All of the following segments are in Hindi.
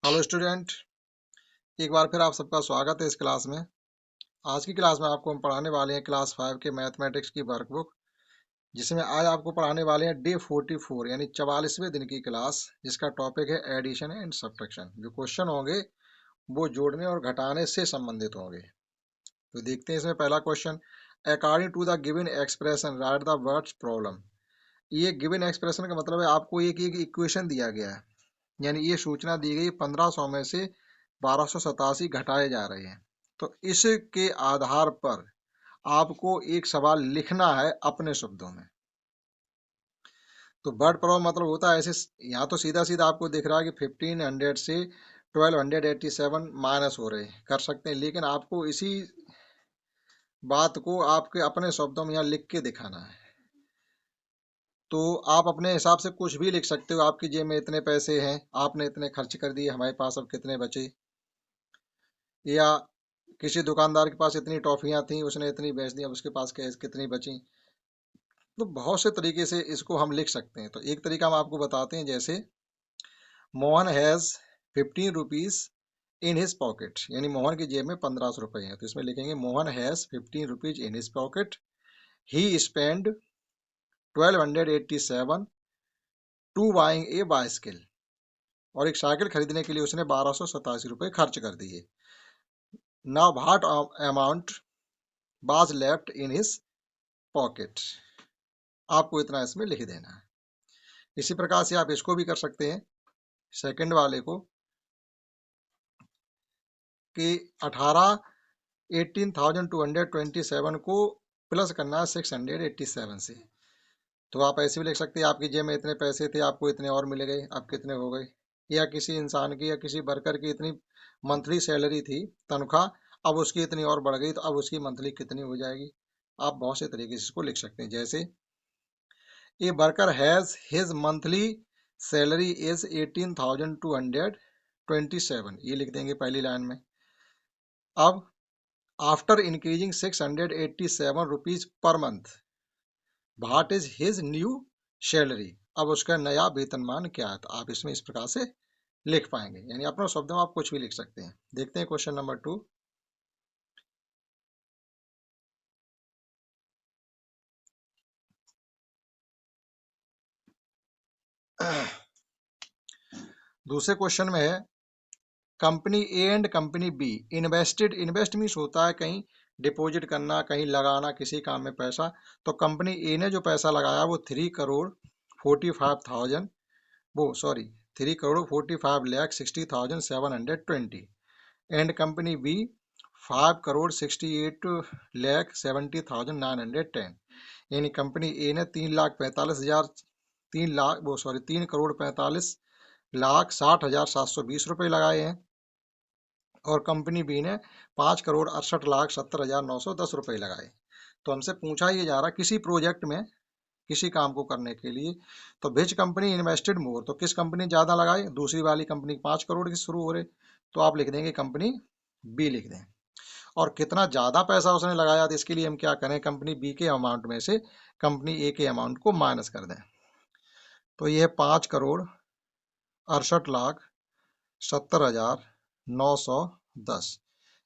हेलो स्टूडेंट, एक बार फिर आप सबका स्वागत है इस क्लास में। आज की क्लास में आपको हम पढ़ाने वाले हैं क्लास 5 के मैथमेटिक्स की वर्कबुक, जिसमें आज आपको पढ़ाने वाले हैं डे 44 यानी 44वें दिन की क्लास, जिसका टॉपिक है एडिशन एंड सब्ट्रैक्शन। जो क्वेश्चन होंगे वो जोड़ने और घटाने से संबंधित होंगे। तो देखते हैं इसमें पहला question. According to the given expression write the words problem. ये गिवन एक्सप्रेशन का मतलब है आपको एक एक इक्वेशन दिया गया है, यानी ये सूचना दी गई 1500 में से 1287 घटाए जा रहे हैं। तो इसके आधार पर आपको एक सवाल लिखना है अपने शब्दों में। तो वर्ड प्रॉब्लम मतलब होता है ऐसे, यहाँ तो सीधा सीधा आपको दिख रहा है कि 1500 से 1287 माइनस हो रहे हैं, कर सकते हैं, लेकिन आपको इसी बात को आपके अपने शब्दों में यहाँ लिख के दिखाना है। तो आप अपने हिसाब से कुछ भी लिख सकते हो। आपकी जेब में इतने पैसे हैं, आपने इतने खर्च कर दिए, हमारे पास अब कितने बचे, या किसी दुकानदार के पास इतनी टॉफियां थी, उसने इतनी बेच दी, अब उसके पास कितनी बची। तो बहुत से तरीके से इसको हम लिख सकते हैं। तो एक तरीका हम आपको बताते हैं, जैसे Mohan has 15 rupees in his pocket, यानी मोहन की जेब में 1500 रुपए हैं। तो इसमें लिखेंगे Mohan has 15 rupees in his pocket, he spend 1287 to buying a bicycle, और एक साइकिल खरीदने के लिए उसने 1287 रुपए खर्च कर दिए। Now what amount was left in his pocket, आपको इतना इसमें लिख देना है। इसी प्रकार से आप इसको भी कर सकते हैं, सेकंड वाले को, कि 18,227 को प्लस करना है 687 से। तो आप ऐसे भी लिख सकते हैं, आपकी जेब में इतने पैसे थे, आपको इतने और मिल गए, अब कितने हो गए। या किसी इंसान की या किसी वर्कर की इतनी मंथली सैलरी थी, तनख्वाह, अब उसकी इतनी और बढ़ गई, तो अब उसकी मंथली कितनी हो जाएगी। आप बहुत से तरीके से इसको लिख सकते हैं, जैसे a worker has his monthly salary is 18,227, ये लिख देंगे पहली लाइन में। अब after increasing 687 rupees per month what is his new salary, अब उसका नया वेतनमान क्या है। तो आप इसमें इस प्रकार से लिख पाएंगे, यानी अपने शब्दों में आप कुछ भी लिख सकते हैं। देखते हैं क्वेश्चन नंबर 2। दूसरे क्वेश्चन में है, company A and company be invested, invest means होता है कहीं डिपॉजिट करना, कहीं लगाना किसी काम में पैसा। तो कंपनी ए ने जो पैसा लगाया वो 3,45,000, वो सॉरी 3,45,60,720, एंड कंपनी बी 5,68,70,910, यानी कंपनी ए ने 3,45,000, 3,45,60,720 रुपए लगाए हैं, और कंपनी बी ने 5,68,70,910 रुपए लगाए। तो हमसे पूछा ये जा रहा किसी प्रोजेक्ट में किसी काम को करने के लिए, तो विच कंपनी इन्वेस्टेड मोर, तो किस कंपनी ज्यादा लगाई, दूसरी वाली कंपनी 5 करोड़ की शुरू हो रहे, तो आप लिख देंगे कंपनी बी लिख दें। और कितना ज्यादा पैसा उसने लगाया, तो इसके लिए हम क्या करें, कंपनी बी के अमाउंट में से कंपनी ए के अमाउंट को माइनस कर दें। तो ये है 5,68,70,910,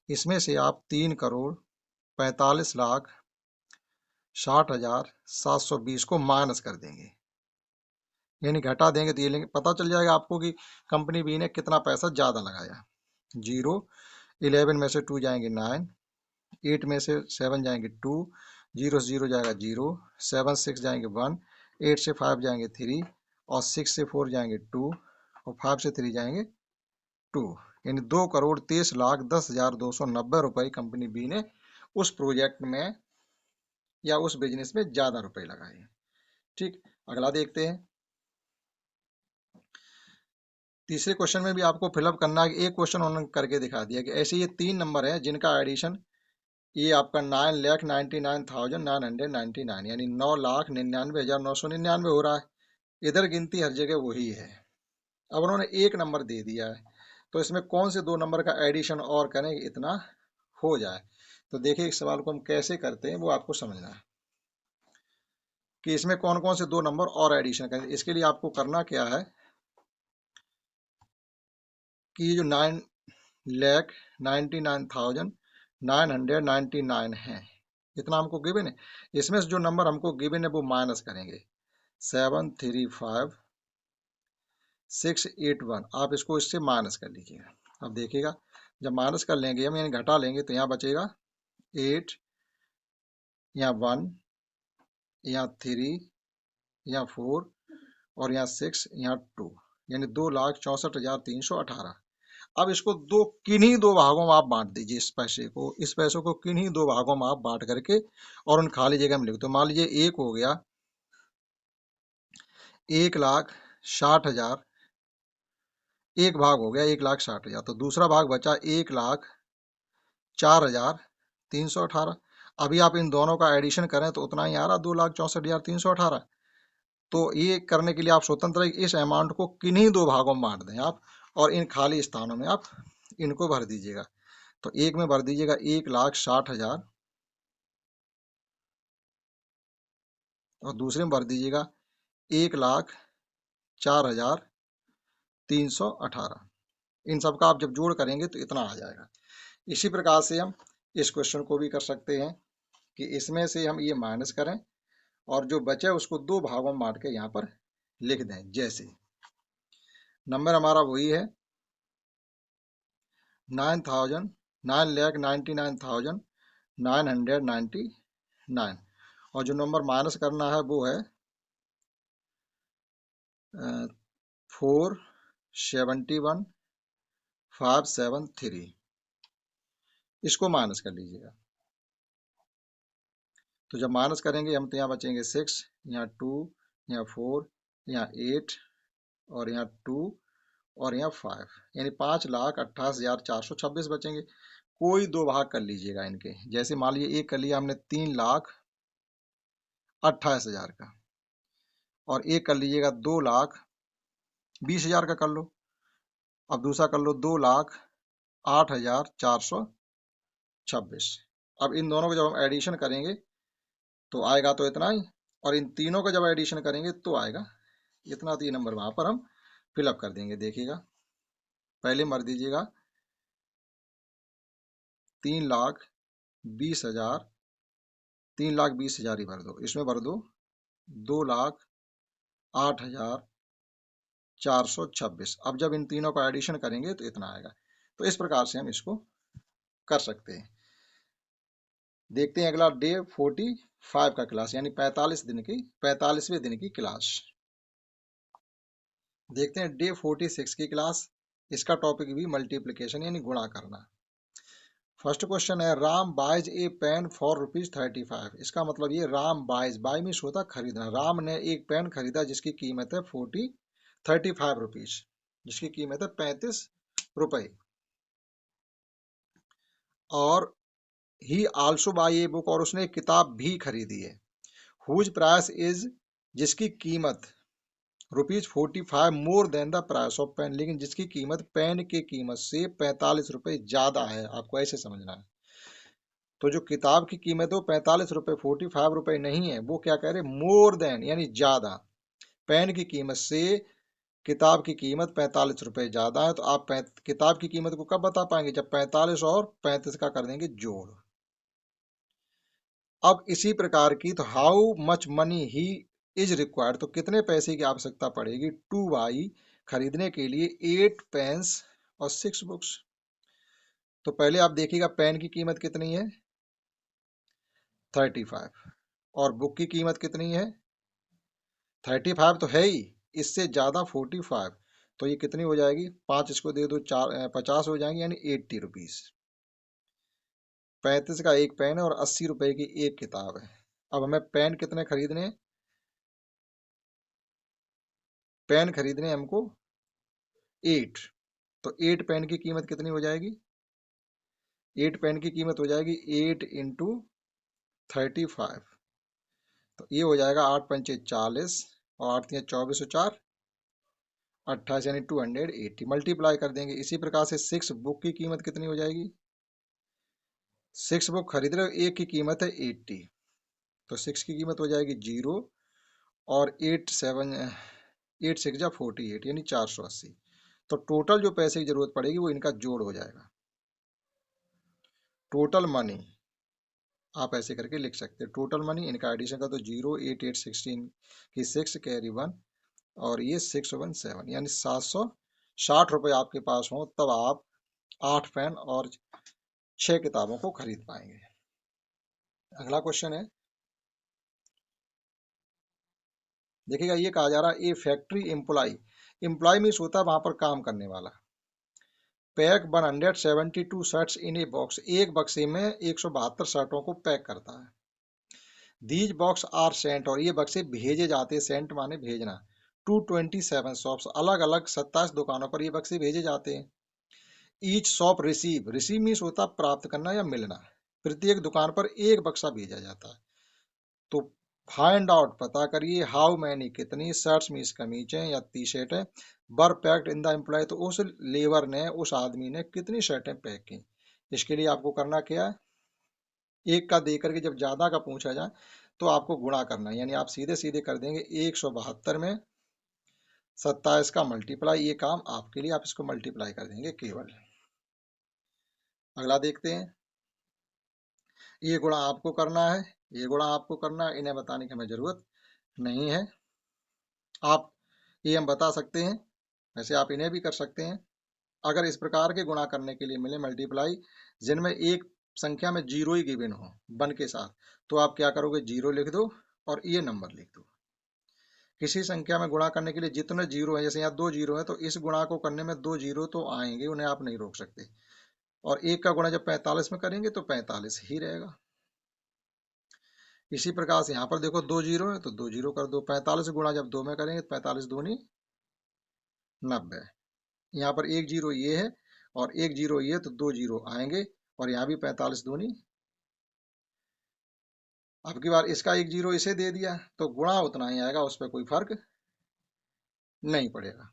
इसमें से आप 3,45,60,720 को माइनस कर देंगे, यानी घटा देंगे। तो ये लेंगे, पता चल जाएगा आपको कि कंपनी बी ने कितना पैसा ज्यादा लगाया। 0, 11 में से 2 जाएंगे 9, 8 में से 7 जाएंगे 2, 0 से 0 जाएगा 0, 7 6 जाएंगे 1, 8 से 5 जाएंगे 3, और 6 से 4 जाएंगे 2, और 5 से 3 जाएंगे 2, यानी 2,23,10,290 रुपए कंपनी बी ने उस प्रोजेक्ट में या उस बिजनेस में ज्यादा रुपए लगाए। ठीक, अगला देखते हैं। तीसरे क्वेश्चन में भी आपको फिलअप करना है, एक क्वेश्चन उन्होंने करके दिखा दिया कि ऐसे ये 3 नंबर है जिनका एडिशन, ये आपका 9,99,999, यानी 9,99,999 हो रहा है। इधर गिनती हर जगह वही है। अब उन्होंने एक नंबर दे दिया है, तो इसमें कौन से 2 नंबर का एडिशन और करें इतना हो जाए। तो देखिए इस सवाल को हम कैसे करते हैं वो आपको समझना है, कि इसमें कौन कौन से 2 नंबर और एडिशन करें। इसके लिए आपको करना क्या है, कि जो 9,99,999 है, इतना हमको गिवन है। इसमें से जो नंबर हमको गिवन है वो माइनस करेंगे 735,681। आप इसको इससे माइनस कर लीजिएगा। अब देखिएगा, जब माइनस कर लेंगे हम यानी घटा लेंगे तो यहाँ बचेगा 8, यहाँ 1, यहाँ 3, यहाँ 4 और यहाँ 6, यहाँ 2, यानी 2,64,318। अब इसको किन्हीं दो भागों में आप बांट दीजिए। इस पैसे को किन्हीं दो भागों में आप बांट करके और उन खाली जगह में लिख दो। मान लीजिए एक हो गया 1,60,000, एक भाग हो गया 1,60,000, तो दूसरा भाग बचा 1,04,318। अभी आप इन दोनों का एडिशन करें तो उतना ही आ रहा 2,64,318। तो ये करने के लिए आप स्वतंत्र हैं, इस अमाउंट को किन्हीं दो भागों में बांट दें आप, और इन खाली स्थानों में आप इनको भर दीजिएगा। तो एक में भर दीजिएगा 1,60,000 और दूसरे में भर दीजिएगा 1,04,318। इन सब का आप जब जोड़ करेंगे तो इतना आ जाएगा। इसी प्रकार से हम इस क्वेश्चन को भी कर सकते हैं कि इसमें से हम ये माइनस करें और जो बचे उसको दो भागों में बांट के यहाँ पर लिख दें। जैसे नंबर हमारा वही है 9,99,999 और जो नंबर माइनस करना है वो है 471,573। इसको माइनस कर लीजिएगा। तो जब माइनस करेंगे हम तो यहाँ बचेंगे 6, यहाँ 2, यहाँ 4, यहाँ 8 और यहाँ 2 और यहाँ 5, यानी 5,58,426 बचेंगे। कोई दो भाग कर लीजिएगा इनके। जैसे मान लीजिए एक कर लिया हमने 3,28,000 का, और एक कर लीजिएगा 2,20,000 का कर लो। अब दूसरा कर लो 2,08,426। अब इन दोनों को जब हम एडिशन करेंगे तो आएगा तो इतना ही, और इन तीनों का जब एडिशन करेंगे तो आएगा इतना। तो ये नंबर वहां पर हम फिलअप कर देंगे। देखिएगा, पहले मर दीजिएगा 3,20,000, 3,20,000 ही भर दो। इसमें भर दो 2,08,426। अब जब इन तीनों का एडिशन करेंगे तो इतना आएगा। तो इस प्रकार से हम इसको कर सकते हैं। देखते हैं अगला डे 45 का क्लास, यानी 45वें दिन की क्लास। देखते हैं डे 46 की क्लास। इसका टॉपिक भी मल्टीप्लिकेशन यानी गुणा करना। फर्स्ट क्वेश्चन है Ram buys a pen for ₹35। इसका मतलब ये राम बाय मीन्स होता खरीदना। राम ने एक पेन खरीदा जिसकी कीमत है 35 रुपीज, जिसकी कीमत है 35 रुपए। और ही आल्सो बाय ए बुक, और उसने एक किताब भी खरीदी है। हुज प्राइस इज, जिसकी कीमत ₹45 more than the price of pen, लेकिन जिसकी कीमत पेन की कीमत से 45 रुपए ज्यादा है। आपको ऐसे समझना है। तो जो किताब की कीमत है वो 45 रुपए, 45 रुपए नहीं है। वो क्या कह रहे, मोर देन यानी ज्यादा। पेन की कीमत से किताब की कीमत 45 रुपए ज्यादा है। तो आप किताब की कीमत को कब बता पाएंगे, जब 45 और 35 का कर देंगे जोड़। अब इसी प्रकार की, तो how much money he is required, तो कितने पैसे की आवश्यकता पड़ेगी टू बाई, खरीदने के लिए 8 पेन्स और 6 बुक्स। तो पहले आप देखिएगा पेन की कीमत कितनी है 35, और बुक की कीमत कितनी है 35 तो है ही, इससे ज्यादा 45। तो ये कितनी हो जाएगी, 5 इसको दे दो, 50 हो जाएंगे, यानी 80 रुपीज। 35 का एक पेन है और 80 रुपए की एक किताब है। अब हमें पेन कितने खरीदने हैं, पेन खरीदने हमको 8। तो 8 पेन की कीमत कितनी हो जाएगी, 8 पेन की कीमत हो जाएगी 8 इंटू 35। तो ये हो जाएगा 8 पंचे 40 और 8 तिया 24 और 4 28, यानी 280। मल्टीप्लाई कर देंगे। इसी प्रकार से 6 बुक की कीमत कितनी हो जाएगी, 6 बुक खरीद रहे हो, एक की कीमत है 80। तो 6 की कीमत हो जाएगी 0 और 8 6 जा 48, यानी 480। तो टोटल जो पैसे की जरूरत पड़ेगी वो इनका जोड़ हो जाएगा। टोटल मनी आप ऐसे करके लिख सकते हैं, टोटल मनी इनका एडिशन का तो 0, 8, 8, 16 की 6 कैरी 1 और ये 617 यानी 760 रुपये आपके पास हो तब आप 8 पेन और 6 किताबों को खरीद पाएंगे। अगला क्वेश्चन है, देखिएगा ये कहा जा रहा है ए फैक्ट्री एम्प्लॉय, एम्प्लॉय मीन्स होता है वहां पर काम करने वाला, pack 172 shirts in a box, एक बक्से में 172 शर्टों को पैक करता है। दीज बॉक्स आर सेंट, और ये बक्से भेजे जाते हैं, सेंट माने भेजना, टू 27 शॉप्स, अलग अलग 27 दुकानों पर ये बक्से भेजे जाते हैं। Each shop receive, receive means होता है प्राप्त करना या मिलना, प्रत्येक दुकान पर एक बक्सा भेजा जाता है। तो फाइंड आउट पता करिए, हाउ मैनी कितनी, शर्ट्स मीन्स कमीजें या टी शर्टें, were packed in the employ, तो उस लेबर ने, उस आदमी ने कितनी शर्टें पैक की। इसके लिए आपको करना क्या है, एक का दे करके जब ज्यादा का पूछा जाए तो आपको गुणा करना है, यानी आप सीधे सीधे कर देंगे 172 में 27 का मल्टीप्लाई, ये काम आपके लिए, आप इसको मल्टीप्लाई कर देंगे केवल। अगला देखते हैं, ये गुणा आपको करना है, ये गुणा आपको करना है, इन्हें बताने की हमें जरूरत नहीं है। आप ये हम बता सकते हैं, वैसे आप इन्हें भी कर सकते हैं। अगर इस प्रकार के गुणा करने के लिए मिले मल्टीप्लाई जिनमें एक संख्या में जीरो ही गिवन हो 1 के साथ, तो आप क्या करोगे, जीरो लिख दो और ये नंबर लिख दो। किसी संख्या में गुणा करने के लिए जितने जीरो है, जैसे यहाँ 2 जीरो है तो इस गुणा को करने में 2 जीरो तो आएंगे, उन्हें आप नहीं रोक सकते। और एक का गुणा जब 45 में करेंगे तो 45 ही रहेगा। इसी प्रकार से यहाँ पर देखो 2 जीरो है तो 2 जीरो कर दो, 45 गुणा जब 2 में करेंगे तो 45 दूनी 90। यहाँ पर एक जीरो ये है और एक जीरो ये, तो 2 जीरो आएंगे और यहाँ भी 45 दूनी। अब की बार इसका एक जीरो इसे दे दिया तो गुणा उतना ही आएगा, उस पर कोई फर्क नहीं पड़ेगा।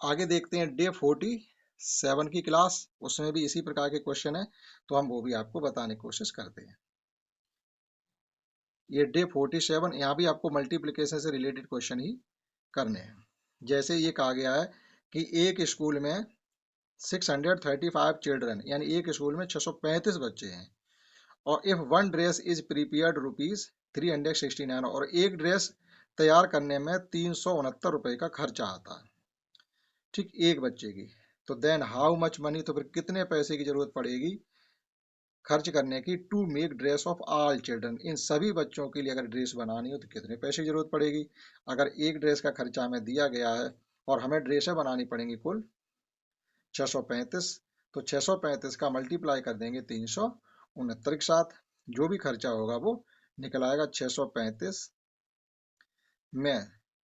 आगे देखते हैं डे 47 की क्लास, उसमें भी इसी प्रकार के क्वेश्चन है तो हम वो भी आपको बताने की कोशिश करते हैं। ये डे 47, यहाँ भी आपको मल्टीप्लिकेशन से रिलेटेड क्वेश्चन ही करने हैं। जैसे ये कहा गया है कि एक स्कूल में 635 चिल्ड्रन, यानी एक स्कूल में 635 बच्चे हैं, और if one dress is prepared ₹369, और एक ड्रेस तैयार करने में 369 रुपए का खर्चा आता है, ठीक, एक बच्चे की। तो देन हाउ मच मनी, तो फिर कितने पैसे की जरूरत पड़ेगी खर्च करने की, to make dress of all children, इन सभी बच्चों के लिए अगर ड्रेस बनानी हो तो कितने पैसे की जरूरत पड़ेगी। अगर एक ड्रेस का खर्चा हमें दिया गया है और हमें ड्रेसें बनानी पड़ेंगी कुल 635, तो 635 का मल्टीप्लाई कर देंगे 369 के साथ, जो भी खर्चा होगा वो निकल आएगा। 635 में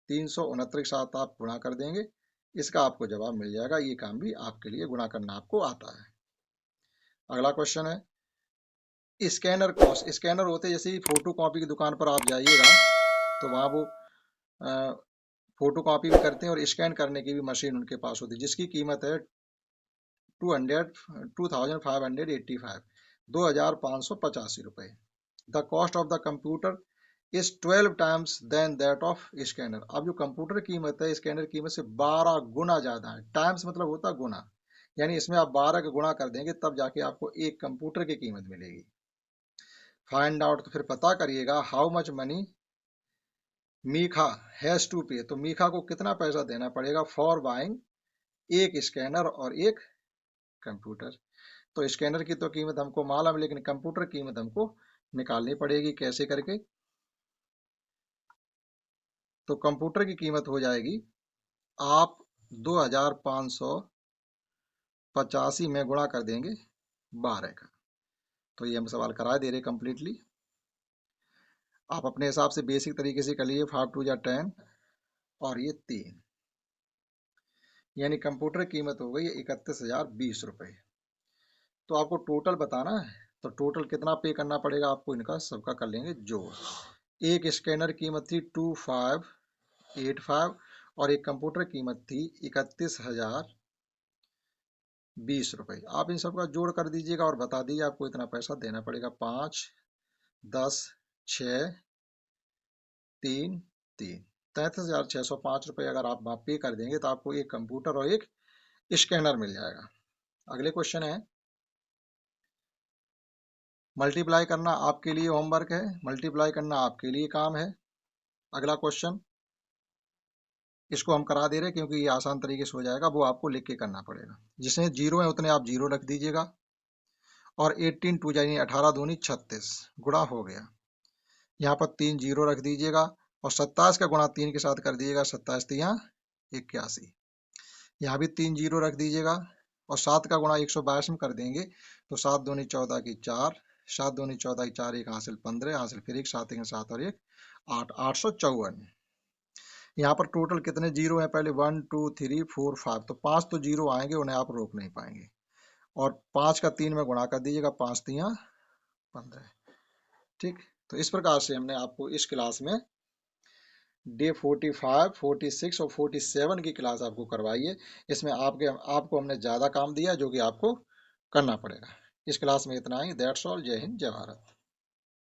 369 के साथ आप गुणा कर देंगे, इसका आपको जवाब मिल जाएगा। ये काम भी आपके लिए गुणा करना आपको आता है। अगला क्वेश्चन है स्कैनर कॉस्ट, स्कैनर होते जैसे ही फोटो कॉपी की दुकान पर आप जाइएगा तो वहाँ वो फोटो कॉपी भी करते हैं और स्कैन करने की भी मशीन उनके पास होती है, जिसकी कीमत है 2585, 2585 रुपये। The cost of the computer is 12 times than that of scanner, अब जो कंप्यूटर कीमत है स्कैनर कीमत से 12 गुना ज्यादा है। टाइम्स मतलब होता है गुना, यानी इसमें आप 12 का गुणा कर देंगे तब जाके आपको एक कंप्यूटर की कीमत मिलेगी। फाइंड आउट, तो फिर पता करिएगा, हाउ मच मनी मीखा हैज टू पे, तो मीखा को कितना पैसा देना पड़ेगा फॉर बाइंग एक स्कैनर और एक कंप्यूटर। तो स्कैनर की तो कीमत हमको मालूम है, लेकिन कंप्यूटर की कीमत हमको निकालनी पड़ेगी, कैसे करके। तो कंप्यूटर की कीमत हो जाएगी, आप 2585 में गुणा कर देंगे 12 का, तो ये हम सवाल करा दे रहे कंप्लीटली। आप अपने हिसाब से बेसिक तरीके से कर लिए, 5 2 जा 10 और ये 3, यानी कंप्यूटर कीमत हो गई 31,020 रुपये। तो आपको टोटल बताना है, तो टोटल कितना पे करना पड़ेगा आपको, इनका सबका कर लेंगे जोड़। एक स्कैनर कीमत थी 2585 और एक कंप्यूटर कीमत थी 31,020 रुपये। आप इन सबका जोड़ कर दीजिएगा और बता दीजिए आपको इतना पैसा देना पड़ेगा। 5 10 6 3 3, 33,605 रुपये अगर आप पे कर देंगे तो आपको एक कंप्यूटर और एक स्कैनर मिल जाएगा। अगले क्वेश्चन है, मल्टीप्लाई करना आपके लिए होमवर्क है, मल्टीप्लाई करना आपके लिए काम है। अगला क्वेश्चन, इसको हम करा दे रहे हैं क्योंकि ये आसान तरीके से हो जाएगा, वो आपको लिख के करना पड़ेगा। जिसमें जीरो है उतने आप जीरो रख दीजिएगा और 18 टू यानी 18 दूनी 36 गुणा हो गया। यहाँ पर 3 जीरो रख दीजिएगा और 27 का गुणा 3 के साथ कर दीजिएगा, 27 यहाँ 81। यहाँ भी 3 जीरो रख दीजिएगा और 7 का गुणा 122 में कर देंगे तो 7 दूनी 14 की 4, 7 दूनी 14 की 4, एक हासिल 15, हासिल फिर एक 7 7 और एक 8, 854। यहाँ पर टोटल कितने जीरो हैं, पहले 1 2 3 4 5, तो 5 तो जीरो आएंगे, उन्हें आप रोक नहीं पाएंगे। और 5 का 3 में गुणा कर दीजिएगा, 5 3 15। ठीक, तो इस प्रकार से हमने आपको इस क्लास में डे 45, 46 और 47 की क्लास आपको करवाई है। इसमें आपको हमने ज़्यादा काम दिया जो कि आपको करना पड़ेगा। इस क्लास में इतना ही। That's all. जय हिंद, जय भारत।